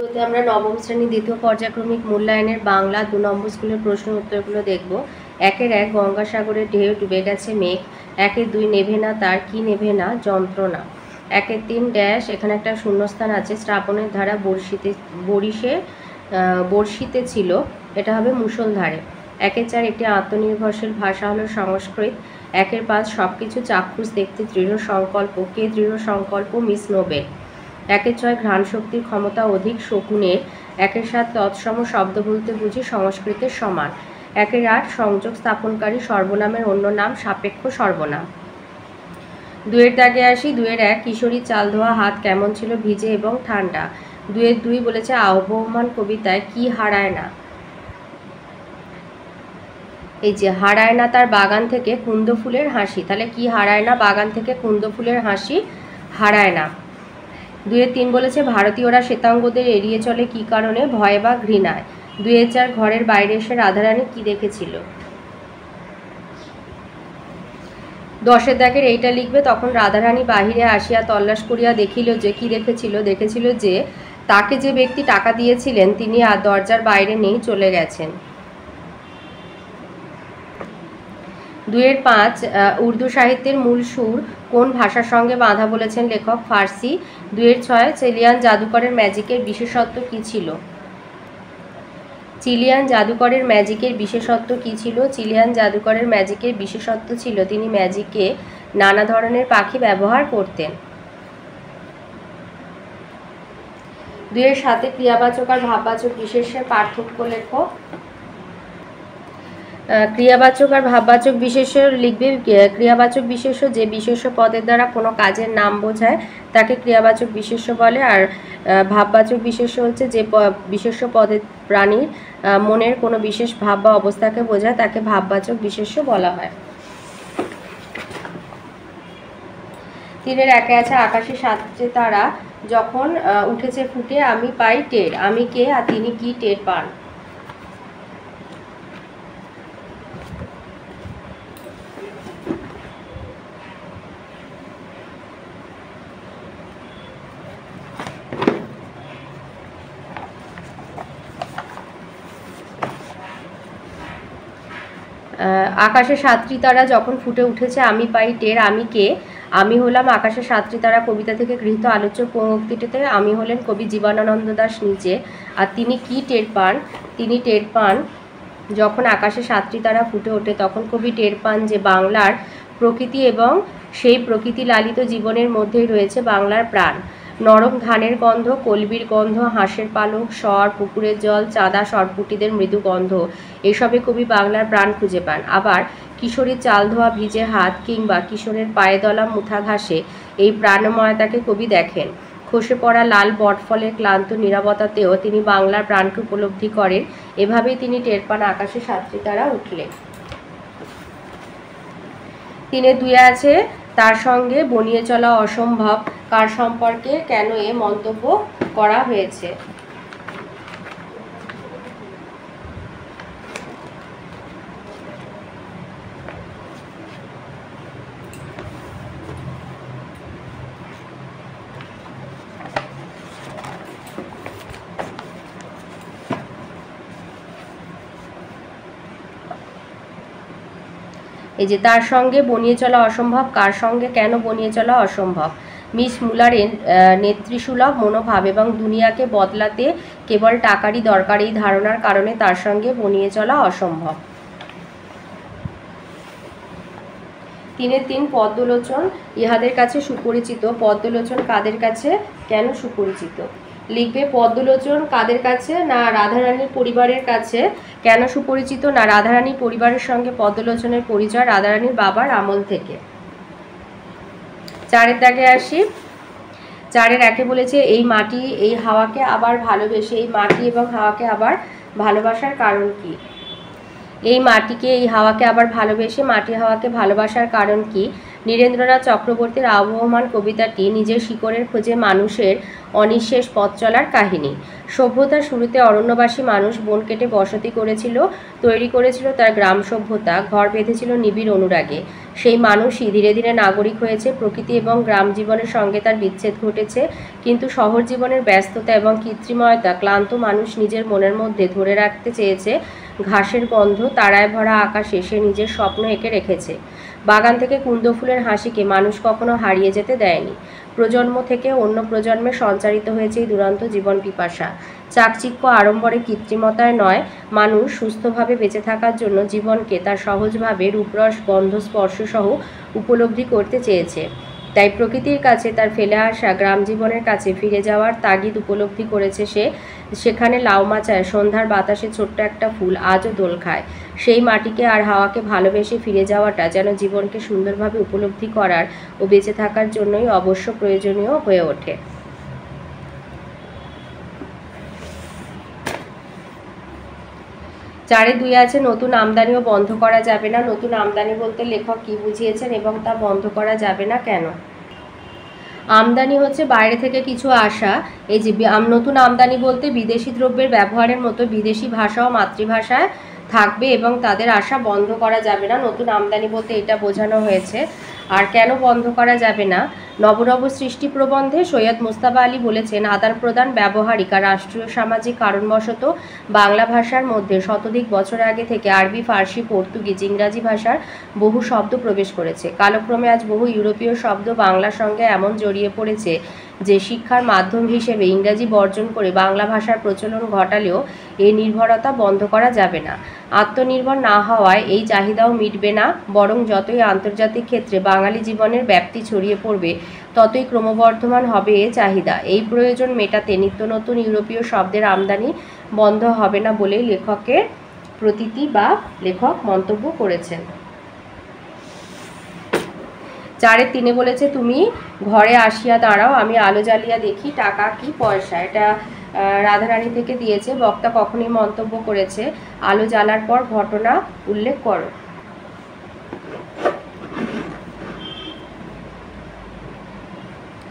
ভিডিওতে আমরা নবম শ্রেণী দ্বিতীয় পর্যায়ক্রমিক মূল্যায়নের বাংলা 2 নম্বর স্কুলের প্রশ্ন উত্তরগুলো দেখব। 1 গঙ্গাসাগরের ঢেউ ডুবে গেছে মেঘ। 2 নেভে না তার কি নেভে না যন্ত্রণা। 3 ড্যাশ, এখানে একটা শূন্যস্থান আছে। শ্রাবণের ধারা বর্ষিতে ছিল, এটা হবে মুষলধারে। 4 একটি আত্মনির্ভরশীল ভাষা হলো সংস্কৃত। 5 সবকিছু চাক্ষুষ দেখতে দৃঢ় সংকল্প। কে দৃঢ় সংকল্প? Miss Nobel. 6 ঘ্রাণ শক্তির ক্ষমতা অধিক শকুনের। 7 তৎসম শব্দ বলতে বুঝি সংস্কৃতের সমান। 8 সংযোগ স্থাপনকারী সর্বনামের অন্য নাম সাপেক্ষ সর্বনাম। 2 দাগে আসি। 2 কিশোরীর চাল ধোয়া হাত কেমন ছিল? ভিজে এবং ঠান্ডা। 2 বলেছে আহ্বান কবিতায় কি হারায় না? এই যে হারায় না তার বাগান থেকে কুন্দ ফুলের হাসি। তাহলে কি হারায় না? বাগান থেকে কুন্দ ফুলের হাসি হারায় না। 2-3 বলেছে ভারতীয়রা শ্বেতাঙ্গদের এড়িয়ে চলে কি কারণে? ভয় বা ঘৃণায়। 2-4 ঘরের বাইরে এসে রাধারানী কি দেখেছিল? 10 দাগের এইটা লিখবে। তখন রাধারানী বাহিরে আসিয়া তল্লাশ করিয়া দেখিল যে কি দেখেছিল? দেখেছিল যে তাকে যে ব্যক্তি টাকা দিয়েছিলেন তিনি আর দরজার বাইরে নেই, চলে গেছেন। 2-5 উর্দু সাহিত্যের মূল সুর কোন ভাষার সঙ্গে বাঁধা বলেছেন লেখক? ফার্সি। 2-6 চিলিয়ান জাদুকরের ম্যাজিকের বিশেষত্ব কী ছিল? চিলিয়ান জাদুকরের ম্যাজিকের বিশেষত্ব কী ছিল? চিলিয়ান জাদুকরের ম্যাজিকের বিশেষত্ব ছিল তিনি ম্যাজিকে নানা ধরনের পাখি ব্যবহার করতেন। 2-7 ক্রিয়াবাচক আর ভাববাচক বিশেষ্যের পার্থক্য লেখো। ক্রিয়াবাচক আর ভাববাচক বিশেষ্য লিখবে। ক্রিয়াবাচক বিশেষ্য যে বিশেষ্য পদের দ্বারা কোনো কাজের নাম বোঝায় তাকে ক্রিয়াবাচক বিশেষ্য বলে। আর ভাববাচক বিশেষ্য হচ্ছে যে বিশেষ্য পদের প্রাণীর মনের কোনো বিশেষ ভাব বা অবস্থাকে বোঝায় তাকে ভাববাচক বিশেষ্য বলা হয়। 3-1 আছে আকাশে 7 তারা যখন উঠেছে ফুটে আমি পাই টের। আমি কে আর তিনি কি টের পান? আকাশে 7টি তারা যখন ফুটে উঠেছে আমি পাই টের। আমি কে? আমি হলাম আকাশে 7টি তারা কবিতা থেকে গৃহীত আলোচ্য পঙ্ক্তিটিতে আমি হলেন কবি জীবনানন্দ দাশ নিজে। আর তিনি কি টের পান? তিনি টের পান যখন আকাশে 7টি তারা ফুটে ওঠে তখন কবি টের পান যে বাংলার প্রকৃতি এবং সেই প্রকৃতি লালিত জীবনের মধ্যেই রয়েছে বাংলার প্রাণ। নরম ধানের গন্ধ, কলবির গন্ধ, হাঁসের পালক, স্বর, পুকুরের জল, চাঁদা, সরপুটিদের মৃদু গন্ধ, এসবে কবি বাংলার প্রাণ খুঁজে পান। আবার কিশোরীর চাল ধোয়া ভিজে হাত কিংবা কিশোরের পায়ে দলা মুথা ঘাসে এই প্রাণময়তাকে কবি দেখেন। খসে পড়া লাল বটফলের ক্লান্ত নীরবতাতেও তিনি বাংলার প্রাণকে উপলব্ধি করেন। এভাবেই তিনি টের পান আকাশে 7টি তারা উঠলে। 3-2 আছে তার সঙ্গে বনিয়ে চলা অসম্ভব কার সম্পর্কে কেন এ মন্তব্য করা হয়েছে? এই যে তার সঙ্গে বনিয়ে চলা অসম্ভব, কার সঙ্গে কেন বনিয়ে চলা অসম্ভব? মিস মুলারের নেতৃসুলভ মনোভাব এবং দুনিয়াকে বদলাতে কেবল টাকারই দরকার এই ধারণার কারণে তার সঙ্গে বনিয়ে চলা অসম্ভব। 3-3 পদ্মলোচন ইহাদের কাছে সুপরিচিত। পদ্মলোচন কাদের কাছে, কেন সুপরিচিত? লিখবে পদ্মলোচন কাদের কাছে? না রাধারানীর পরিবারের কাছে। কেন সুপরিচিত? না রাধারানীর পরিবারের সঙ্গে পদ্মলোচনের পরিচয় রাধারানীর বাবার আমল থেকে। 4 দাগে আসি। 4-1 বলেছে এই মাটি এই হাওয়াকে আবার ভালোবেসে। এই মাটি এবং হাওয়াকে আবার ভালোবাসার কারণ কি? এই মাটিকে এই হাওয়াকে আবার ভালোবেসে মাটি হাওয়াকে ভালোবাসার কারণ কি? নীরেন্দ্রনাথ চক্রবর্তীর আবহমান কবিতাটি নিজের শিকড়ের খোঁজে মানুষের অনিঃশেষ পথ চলার কাহিনী। সভ্যতার শুরুতে অরণ্যবাসী মানুষ বন কেটে বসতি করেছিল, তৈরি করেছিল তার গ্রাম সভ্যতা, ঘর বেঁধেছিল নিবিড় অনুরাগে। সেই মানুষই ধীরে ধীরে নাগরিক হয়েছে। প্রকৃতি এবং গ্রাম জীবনের সঙ্গে তার বিচ্ছেদ ঘটেছে, কিন্তু শহর জীবনের ব্যস্ততা এবং কৃত্রিমতা ক্লান্ত মানুষ নিজের মনের মধ্যে ধরে রাখতে চেয়েছে ঘাসের গন্ধ, তারায় ভরা আকাশে সে নিজের স্বপ্ন এঁকে রেখেছে। বাগান থেকে কুন্দ ফুলের হাসিকে মানুষ কখনো হারিয়ে যেতে দেয়নি। প্রজন্ম থেকে অন্য প্রজন্মে সঞ্চারিত হয়েছে এই দুরন্ত জীবন পিপাসা। চাকচিক্য আড়ম্বরে কৃত্রিমতায় নয়, মানুষ সুস্থভাবে বেঁচে থাকার জন্য জীবনকে তার সহজভাবে রূপরস গন্ধ স্পর্শ সহ উপলব্ধি করতে চেয়েছে। তাই প্রকৃতির কাছে তার ফেলে আসা গ্রাম জীবনের কাছে ফিরে যাওয়ার তাগিদ উপলব্ধি করেছে সে। সেখানে লাউ মাচায় সন্ধ্যার বাতাসে ছোট্ট একটা ফুল আজও দোল খায়। সেই মাটিকে আর হাওয়াকে ভালোবেসে ফিরে যাওয়াটা যেন জীবনকে সুন্দরভাবে উপলব্ধি করার ও বেঁচে থাকার জন্যই অবশ্য প্রয়োজনীয় হয়ে ওঠে। চারে 2 আছে নতুন আমদানিও বন্ধ করা যাবে না। নতুন আমদানি বলতে লেখক কি বুঝিয়েছেন এবং তা বন্ধ করা যাবে না কেন? আমদানি হচ্ছে বাইরে থেকে কিছু আসা। এই যে নতুন আমদানি বলতে বিদেশি দ্রব্যের ব্যবহারের মতো বিদেশি ভাষা ও মাতৃভাষায় থাকবে এবং তাদের আসা বন্ধ করা যাবে না। নতুন আমদানি বলতে এটা বোঝানো হয়েছে। আর কেন বন্ধ করা যাবে না? নবনব সৃষ্টি প্রবন্ধে সৈয়দ মুস্তাফা আলী বলেছেন, আদান প্রদান ব্যবহারিক আর রাষ্ট্রীয় সামাজিক কারণবশত বাংলা ভাষার মধ্যে শতাধিক বছর আগে থেকে আরবি, ফার্সি, পর্তুগিজ, ইংরাজি ভাষার বহু শব্দ প্রবেশ করেছে। কালক্রমে আজ বহু ইউরোপীয় শব্দ বাংলার সঙ্গে এমন জড়িয়ে পড়েছে যে শিক্ষার মাধ্যম হিসেবে ইংরাজি বর্জন করে বাংলা ভাষার প্রচলন ঘটালেও এই নির্ভরতা বন্ধ করা যাবে না। আত্মনির্ভর না হওয়ায় এই চাহিদাও মিটবে না, বরং যতই আন্তর্জাতিক ক্ষেত্রে বাঙালি জীবনের ব্যাপ্তি ছড়িয়ে পড়বে ততই ক্রমবর্ধমান হবে এ চাহিদা। এই প্রয়োজন মেটাতে নিত্য নতুন ইউরোপীয় শব্দের আমদানি বন্ধ হবে না বলেই লেখকের প্রতীতি বা লেখক মন্তব্য করেছেন। 4-এর 3 বলেছে, তুমি ঘরে আসিয়া দাঁড়াও, আমি আলো জ্বালিয়া দেখি টাকা কি পয়সা। এটা রাধারানী থেকে দিয়েছে। বক্তা কখনই মন্তব্য করেছে আলো জ্বালার পর ঘটনা উল্লেখ করো।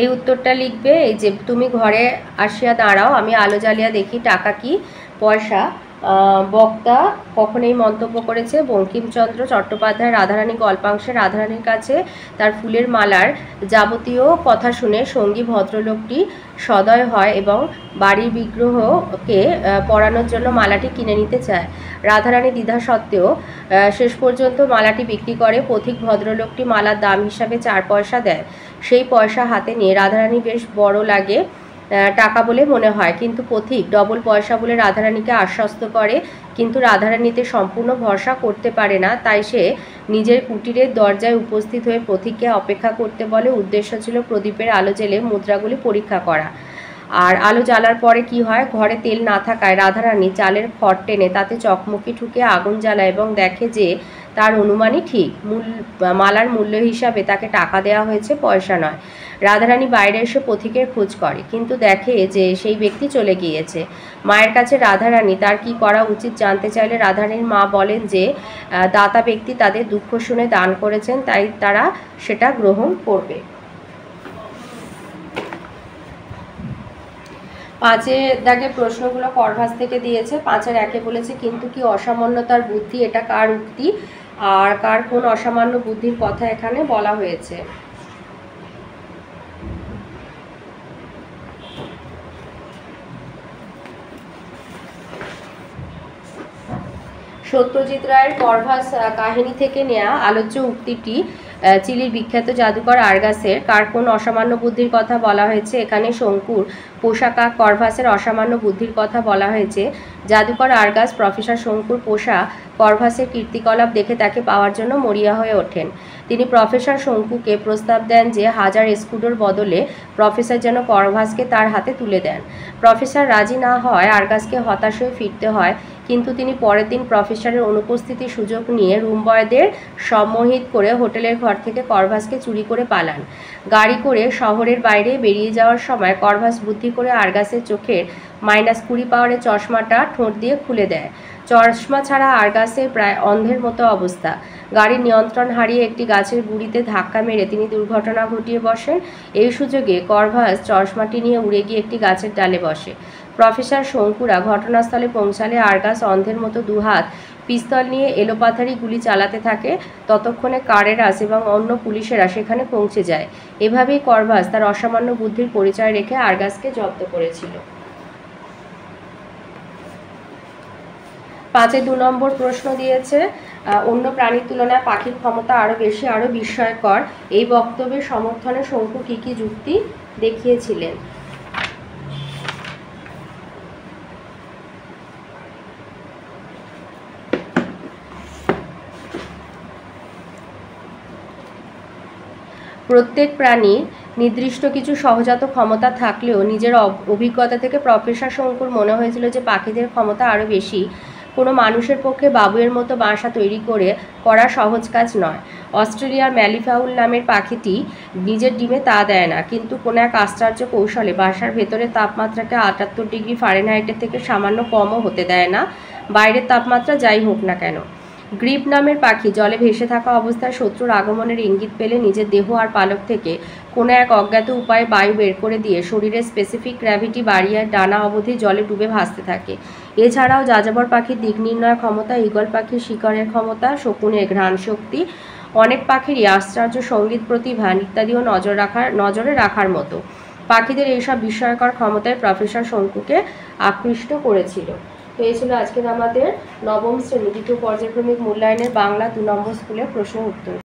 এই উত্তরটা লিখবে, এই যে তুমি ঘরে আসিয়া দাঁড়াও, আমি আলো জ্বালিয়া দেখি টাকা কি পয়সা। বক্তা কখনই মন্তব্য করেছে বঙ্কিমচন্দ্র চট্টোপাধ্যায় রাধারানী গল্পাংশে রাধারানীর কাছে তার ফুলের মালার যাবতীয় কথা শুনে সঙ্গী ভদ্রলোকটি সদয় হয় এবং বাড়ির বিগ্রহকে পরানোর জন্য মালাটি কিনে নিতে চায়। রাধারানী দ্বিধা সত্ত্বেও শেষ পর্যন্ত মালাটি বিক্রি করে। পথিক ভদ্রলোকটি মালার দাম হিসাবে 4 পয়সা দেয়। সেই পয়সা হাতে নিয়ে রাধারানী বেশ বড় লাগে টাকা বলে মনে হয়, কিন্তু পথিক ডবল পয়সা বলে রাধারানীকে আশ্বস্ত করে, কিন্তু রাধারানীতে সম্পূর্ণ ভরসা করতে পারে না। তাই সে নিজের কুটিরের দরজায় উপস্থিত হয়ে পথিককে অপেক্ষা করতে বলে। উদ্দেশ্য ছিল প্রদীপের আলো জেলে মুদ্রাগুলি পরীক্ষা করা। আর আলো জ্বালার পরে কি হয়, ঘরে তেল না থাকায় রাধারানী চালের খড় টেনে তাতে চকমকি ঠুকে আগুন জ্বালায় এবং দেখে যে তার অনুমানই ঠিক। মালার মূল্য হিসাবে তাকে টাকা দেওয়া হয়েছে, পয়সা নয়। রাধারানী বাইরে এসে পথিকের খোঁজ করে, কিন্তু দেখে যে সেই ব্যক্তি চলে গিয়েছে। মায়ের কাছে রাধারানী তার কি করা উচিত জানতে চাইলে রাধারানীর মা বলেন যে দাতা ব্যক্তি তাদের দুঃখ শুনে দান করেছেন, তাই তারা সেটা গ্রহণ করবে। 5-এর দাগে প্রশ্নগুলো করভাস থেকে দিয়েছে। 5-এর 1-এ বলেছে, কিন্তু কি অসামান্যতার বুদ্ধি, এটা কার উক্তি আর কার কোন অসামান্য বুদ্ধির কথা এখানে বলা হয়েছে? সত্যজিৎ রায়ের করভাস কাহিনী থেকে নেয়া আলোচ্য উক্তিটি চিলির বিখ্যাত জাদুকর আর্গাসের কার কোন অসামান্য বুদ্ধির কথা বলা হয়েছে? এখানে শঙ্কুর পোষা কাক করভাসের অসামান্য বুদ্ধির কথা বলা হয়েছে। জাদুকর আর্গাস প্রফেসর শঙ্কুর পোষা করভাসের কীর্তিকলাপ দেখে তাকে পাওয়ার জন্য মরিয়া হয়ে ওঠেন। তিনি প্রফেসর শঙ্কুকে প্রস্তাব দেন যে 1000 স্কুডোর বদলে প্রফেসর যেন করভাসকে তার হাতে তুলে দেন। প্রফেসর রাজি না হওয়ায় আর্গাসকে হতাশ হয়ে ফিরতে হয়, কিন্তু তিনি পরের দিন প্রফেসরের অনুপস্থিতির সুযোগ নিয়ে রুম বয়দের সম্মোহিত করে হোটেলের ঘর থেকে করভাসকে চুরি করে পালান। গাড়ি করে শহরের বাইরে বেরিয়ে যাওয়ার সময় করভাস বুদ্ধি করে আর্গাসের চোখের -20 পাওয়ারের চশমাটা ঠোঁট দিয়ে খুলে দেয়। চশমা ছাড়া আর্গাসের প্রায় অন্ধের মতো অবস্থা। গাড়ির নিয়ন্ত্রণ হারিয়ে একটি গাছের গুঁড়িতে ধাক্কা মেরে তিনি দুর্ঘটনা ঘটিয়ে বসেন। এই সুযোগে করভাস চশমাটি নিয়ে উড়ে গিয়ে একটি গাছের ডালে বসে। প্রফেসর শঙ্কুরা ঘটনাস্থলে পৌঁছালে আর্গাস অন্ধের মতো দুহাত পিস্তল নিয়ে এলোপাথারি গুলি চালাতে থাকে। ততক্ষণে কারেরাস এবং অন্য পুলিশেরা সেখানে পৌঁছে যায়। এভাবেই করভাস তার অসামান্য বুদ্ধির পরিচয় রেখে আর্গাসকে জব্দ করেছিল। 5-এ 2 নম্বর প্রশ্ন দিয়েছে, অন্য প্রাণীর তুলনায় পাখির ক্ষমতা আরও বেশি, আরও বিস্ময়কর। এই বক্তব্যের সমর্থনে শঙ্কু কী কী যুক্তি দেখিয়েছিলেন? প্রত্যেক প্রাণীর নির্দিষ্ট কিছু সহজাত ক্ষমতা থাকলেও নিজের অভিজ্ঞতা থেকে প্রফেসর শঙ্কুর মনে হয়েছিল যে পাখিদের ক্ষমতা আরও বেশি। কোনো মানুষের পক্ষে বাবুইয়ের মতো বাসা তৈরি করা সহজ কাজ নয়। অস্ট্রেলিয়ার ম্যালিফাউল নামের পাখিটি নিজের ডিমে তা দেয় না, কিন্তু কোনো এক আশ্চর্য কৌশলে বাসার ভেতরের তাপমাত্রাকে 78 ডিগ্রি ফারেনহাইটের থেকে সামান্য কমও হতে দেয় না, বাইরের তাপমাত্রা যাই হোক না কেন। গ্রিপ নামের পাখি জলে ভেসে থাকা অবস্থায় শত্রুর আগমনের ইঙ্গিত পেলে নিজের দেহ আর পালক থেকে কোনো এক অজ্ঞাত উপায়ে বায়ু বের করে দিয়ে শরীরের স্পেসিফিক গ্র্যাভিটি বাড়িয়ে ডানা অবধি জলে ডুবে ভাসতে থাকে। এছাড়াও যাযাবর পাখির দিক নির্ণয় ক্ষমতা, ঈগল পাখির শিকারের ক্ষমতা, শকুনের ঘ্রাণ শক্তি, অনেক পাখিরই আশ্চর্য সঙ্গীত প্রতিভা ইত্যাদিও নজরে রাখার মতো। পাখিদের এইসব বিস্ময়কর ক্ষমতায় প্রফেসর শঙ্কুকে আকৃষ্ট করেছিল। তো এই ছিল আজকের আমাদের নবম শ্রেণী দ্বিতীয় পর্যায়ক্রমিক মূল্যায়নের বাংলা 2 নম্বর স্কুলের প্রশ্ন উত্তর।